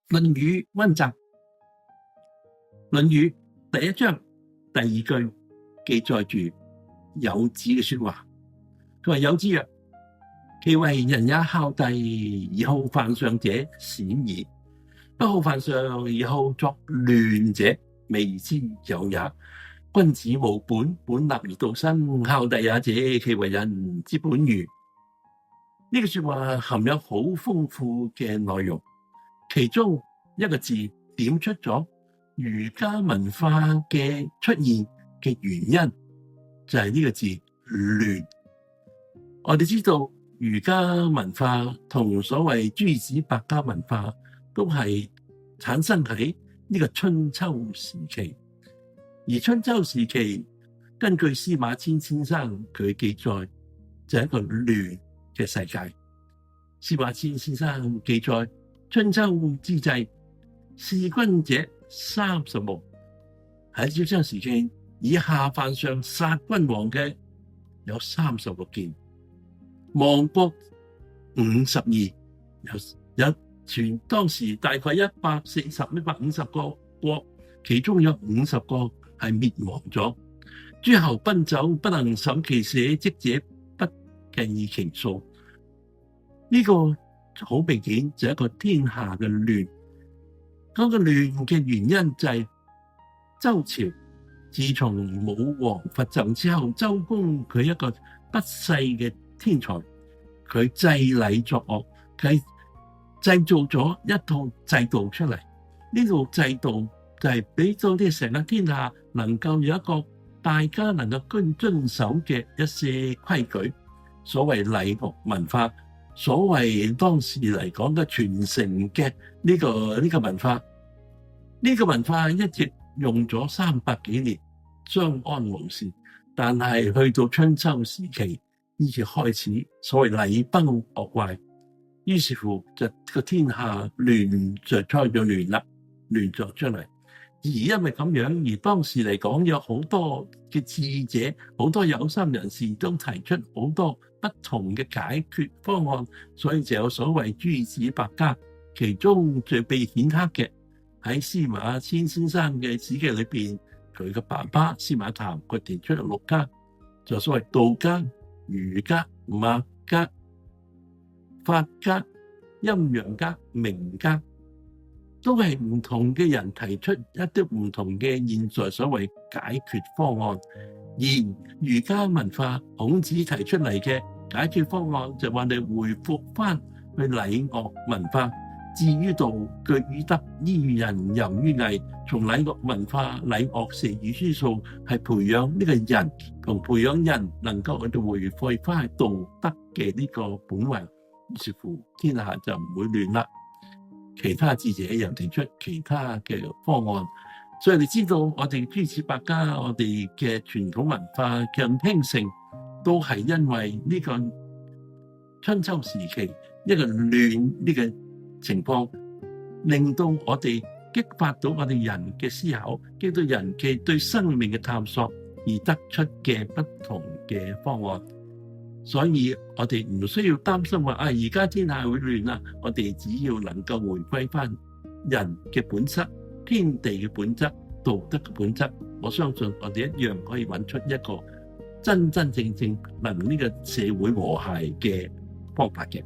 《論語》溫習，《論語》第一章第二句記載住有子嘅說話。佢話：有子曰：其為人也孝弟而好犯上者，鮮矣；不好犯上而好作亂者，未之有也。君子務本，本立而道生。孝弟也者，其為人之本與。呢句說話含有好豐富嘅內容，其中一個字點出咗儒家文化嘅出現嘅原因，就係呢個字亂。我哋知道儒家文化同所謂諸子百家文化都係產生喺呢個春秋時期，而春秋時期根據司馬遷先生佢記載就係一個亂嘅世界。司馬遷先生記載春秋之際，弒君者30無。喺春秋時期以下犯上殺君王嘅有36件，亡國52，有全當時大概140、150個國，其中有50個係滅亡咗。諸侯奔走，不能守其社稷者，不計其數。呢個好明顯就係一個天下嘅亂。嗰個亂嘅原因就係周朝自從武王伐紂之後，周公佢一個不世嘅天才，佢制禮作樂，佢製造咗一套制度出嚟。呢套制度就係俾到啲成個天下能夠有一個大家能夠遵守嘅一些規矩，所謂禮樂文化，所謂當時嚟講嘅傳承嘅呢個文化。呢個文化一直用咗300幾年，相安無事。但係去到春秋時期，呢次開始所謂禮崩樂壞，於是乎就個天下亂就開咗亂啦，亂咗出嚟。而因為咁樣，而當時嚟講有好多嘅智者，好多有心人士都提出好多不同嘅解決方案，所以就有所謂諸子百家。其中最被顯赫嘅喺司馬遷先生嘅史記裏邊，佢嘅爸爸司馬談佢提出6家，就所謂道家、儒家、墨家、法家、陰陽家、名家，都係唔同嘅人提出一啲唔同嘅現在所謂解決方案。而儒家文化孔子提出嚟嘅解決方案就話你回復翻去禮樂文化，至於道，據於德，依於仁，游於藝。從禮樂文化、禮樂射御書數，係培養呢個人同培養人能夠去到回復翻去道德嘅呢個本位，於是乎天下就唔會亂啦。其他智者又提出其他嘅方案，所以你知道我哋諸子百家，我哋嘅傳統文化嘅興盛，都係因為呢個春秋時期一個亂呢個情況，令到我哋激發到我哋人嘅思考，激到人嘅對生命嘅探索，而得出嘅不同嘅方案。所以我哋唔需要擔心話而家天下會亂啦。我哋只要能夠回歸翻人嘅本質、天地嘅本質、道德嘅本質，我相信我哋一樣可以揾出一個真真正正能呢個社會和諧嘅方法嘅。